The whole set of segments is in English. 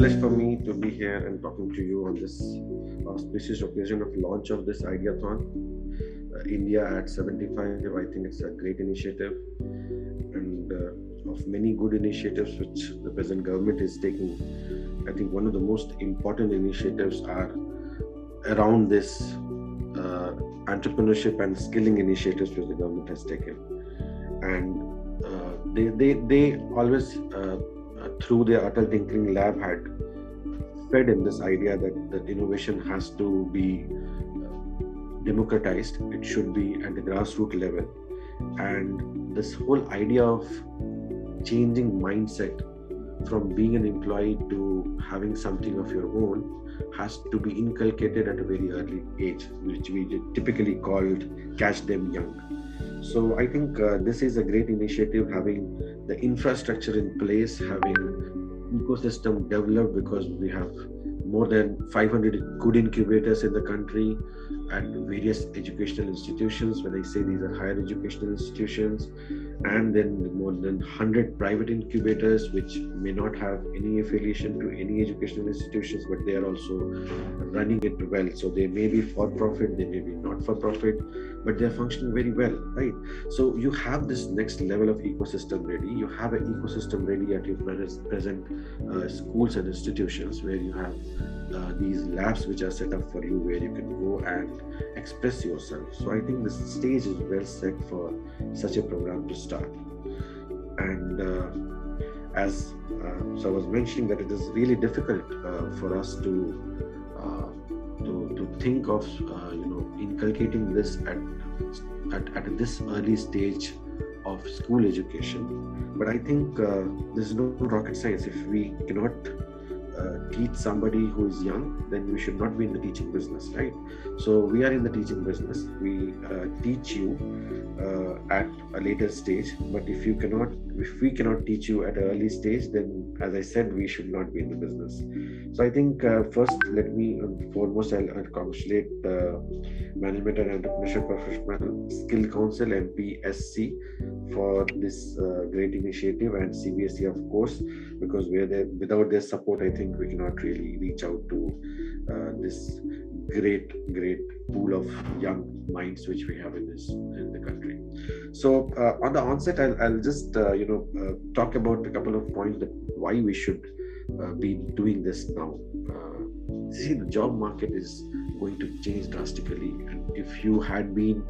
privilege for me to be here and talking to you on this auspicious occasion of launch of this Ideathon. India at 75, I think it's a great initiative, and of many good initiatives which the present government is taking. I think one of the most important initiatives are around this entrepreneurship and skilling initiatives which the government has taken. And they always through their Atal Tinkering Lab had fed in this idea that innovation has to be democratized. It should be at the grassroots level, and this whole idea of changing mindset from being an employee to having something of your own has to be inculcated at a very early age, which we typically called catch them young. So I think this is a great initiative, having the infrastructure in place, having ecosystem developed, because we have more than 500 good incubators in the country at various educational institutions. When I say these are higher educational institutions, and then more than 100 private incubators which may not have any affiliation to any educational institutions, but they are also running it well. So they may be for profit, they may be not for profit, but they're functioning very well, right? So you have this next level of ecosystem ready. You have an ecosystem ready at your present schools and institutions, where you have these labs which are set up for you, where you can go and express yourself. So I think this stage is well set for such a program to start. And so I was mentioning that it is really difficult for us to think of inculcating this at this early stage of school education. But I think this is no rocket science. If we cannot teach somebody who is young, then we should not be in the teaching business, right? So we are in the teaching business. We teach you at a later stage, but if we cannot teach you at an early stage, then as I said, we should not be in the business. So I think first, let me foremost, I'll congratulate Management and Entrepreneurship Professional Skill Council, MPSC, for this great initiative, and CBSE, of course, because without their support, I think we cannot really reach out to this great pool of young minds which we have in the country. So on the onset, I'll just talk about a couple of points that why we should be doing this now. See, the job market is going to change drastically, and if you had been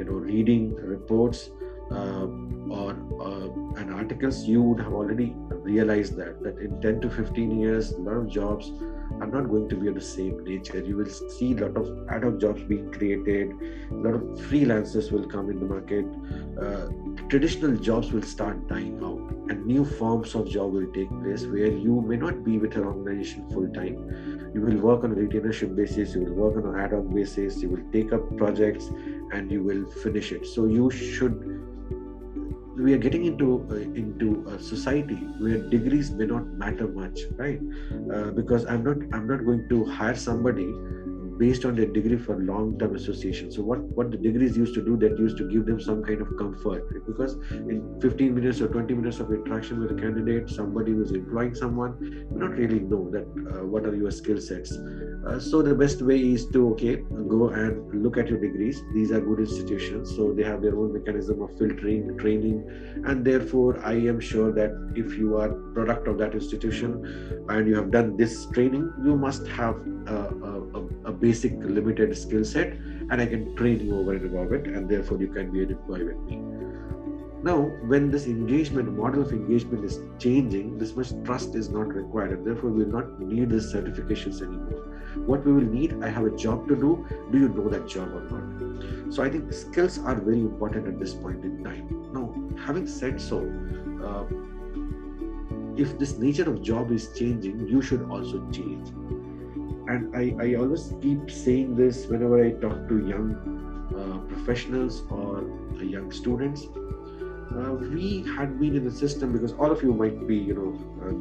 reading reports and articles, you would have already realized that in 10 to 15 years, a lot of jobs are not going to be of the same nature. You will see a lot of ad hoc jobs being created, a lot of freelancers will come in the market, traditional jobs will start dying out, and new forms of job will take place, where you may not be with an organization full time. You will work on a retainership basis, you will work on an ad hoc basis, you will take up projects, and you will finish it. So we are getting into a society where degrees may not matter much, right? Because I'm not going to hire somebody based on their degree for long-term association. So what the degrees used to do, that used to give them some kind of comfort, right? Because in 15 minutes or 20 minutes of interaction with a candidate, somebody who's employing someone will not really know that what are your skill sets. So the best way is to go and look at your degrees. These are good institutions, so they have their own mechanism of filtering, training, and therefore I am sure that if you are product of that institution and you have done this training, you must have a basic limited skill set, and I can train you over and above it, and therefore you can be an employee with me. Now, when this model of engagement is changing, this much trust is not required, and therefore we will not need these certifications anymore. What we will need, I have a job to do you know that job or not? So I think skills are very important at this point in time. Now, having said so, if this nature of job is changing, you should also change. And I always keep saying this whenever I talk to young professionals or young students. We had been in the system, because all of you might be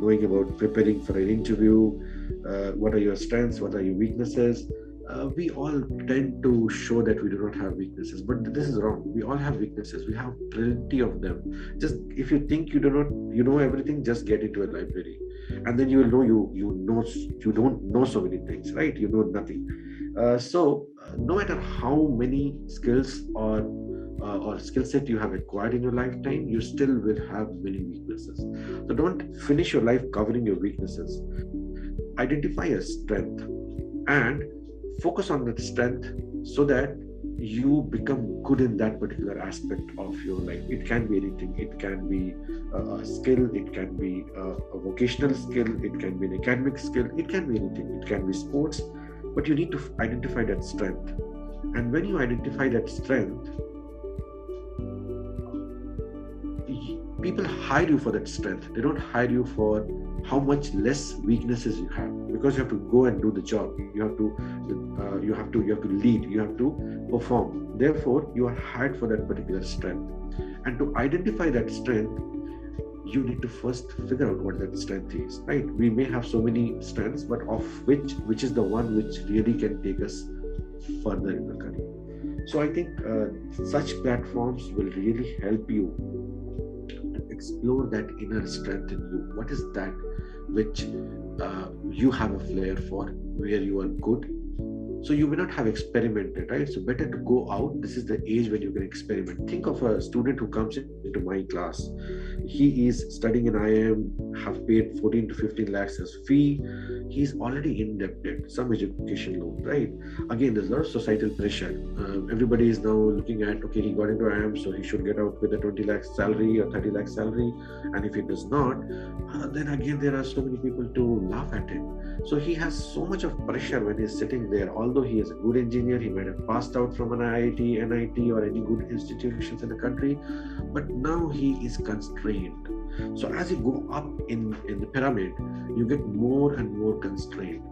going about preparing for an interview. What are your strengths, what are your weaknesses? we all tend to show that we do not have weaknesses, but this is wrong. We all have weaknesses. We have plenty of them. Just if you think you know everything, just get into a library, and then you will know you don't know so many things, right? You know nothing. No matter how many skills or skill set you have acquired in your lifetime, you still will have many weaknesses. So don't finish your life covering your weaknesses. Identify your strength and focus on that strength so that you become good in that particular aspect of your life. It can be anything. It can be a skill, it can be a vocational skill, it can be an academic skill, it can be anything, it can be sports, but you need to identify that strength. And when you identify that strength, people hire you for that strength. They don't hire you for how much less weaknesses you have, because you have to go and do the job. You have to lead. You have to perform. Therefore, you are hired for that particular strength. And to identify that strength, you need to first figure out what that strength is. Right? We may have so many strengths, but of which is the one which really can take us further in the career. So I think such platforms will really help you explore that inner strength in you. What is that which you have a flair for, where you are good? So you may not have experimented, right? So better to go out. This is the age when you can experiment. Think of a student who comes into my class. He is studying in IIM, have paid 14 to 15 lakhs as fee. He's already indebted, some education loan, right? Again, there's a lot of societal pressure. Everybody is now looking at, okay, he got into IIM, so he should get out with a 20 lakhs salary or 30 lakhs salary. And if he does not, then again, there are so many people to laugh at him. So he has so much of pressure when he's sitting there. Although he is a good engineer, he might have passed out from an IIT, NIT, or any good institutions in the country, but now he is constrained. So as you go up in the pyramid, you get more and more constrained.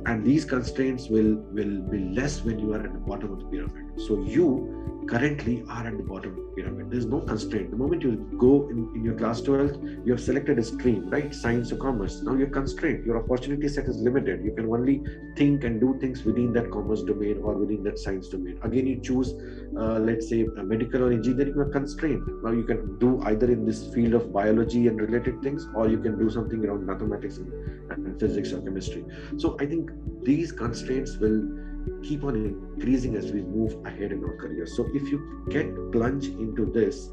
And these constraints will be less when you are at the bottom of the pyramid. So you currently are at the bottom of the pyramid. There's no constraint. The moment you go in your class 12, you have selected a stream, right? Science or commerce. Now you're constrained. Your opportunity set is limited. You can only think and do things within that commerce domain or within that science domain. Again, you choose, let's say, a medical or engineering, you are constrained. Now you can do either in this field of biology and related things, or you can do something around mathematics and physics or chemistry. So I think these constraints will keep on increasing as we move ahead in our career. So if you get plunged into this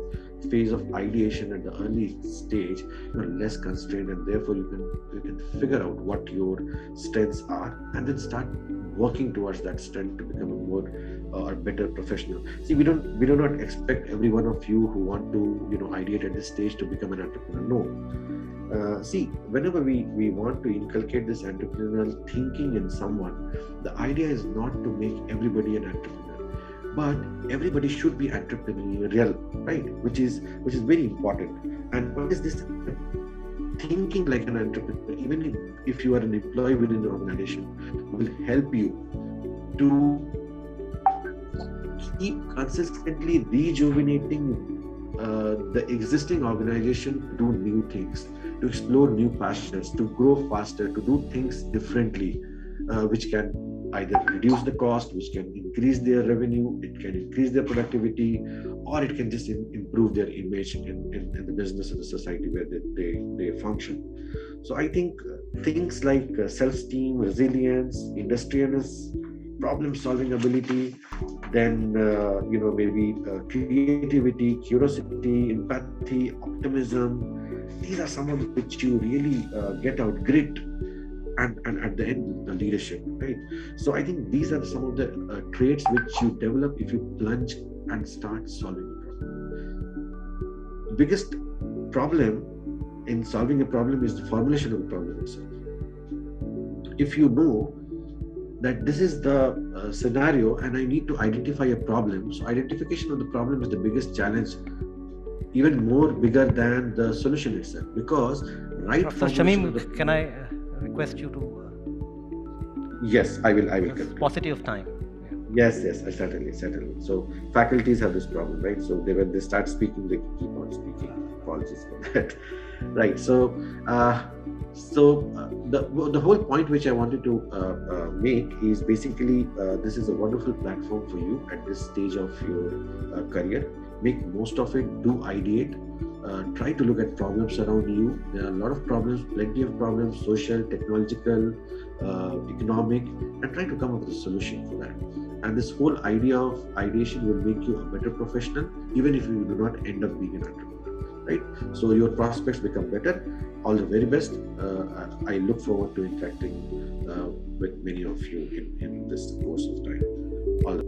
phase of ideation at the early stage, you're less constrained, and therefore you can figure out what your strengths are and then start working towards that strength to become a more or better professional. See, we do not expect every one of you who want to ideate at this stage to become an entrepreneur. No. See, whenever we want to inculcate this entrepreneurial thinking in someone, the idea is not to make everybody an entrepreneur, but everybody should be entrepreneurial, right? Which is very important. And what is this thinking like an entrepreneur? Even if you are an employee within the organization, will help you to keep consistently rejuvenating the existing organization to do new things, to explore new passions, to grow faster, to do things differently, which can either reduce the cost, which can increase their revenue, it can increase their productivity, or it can just improve their image in the business and the society where they function. So I think things like self-esteem, resilience, industriousness, problem-solving ability, then maybe creativity, curiosity, empathy, optimism. These are some of which you really get out, grit, and at the end, the leadership, right? So I think these are some of the traits which you develop if you plunge and start solving a problem. The biggest problem in solving a problem is the formulation of the problem itself. If you know that this is the scenario and I need to identify a problem, so identification of the problem is the biggest challenge, even more bigger than the solution itself, because Professor Shamim, can I request you to yes, I will paucity of time. Yes, certainly. So faculties have this problem, right? So when they start speaking, they keep on speaking. Apologies for that. Right. So So the whole point which I wanted to make is basically this is a wonderful platform for you at this stage of your career. Make most of it. Do ideate. Try to look at problems around you. There are a lot of problems, plenty of problems, social, technological, economic, and try to come up with a solution for that. And this whole idea of ideation will make you a better professional, even if you do not end up being an entrepreneur, right? So your prospects become better. All the very best. I look forward to interacting with many of you in this course of time. All the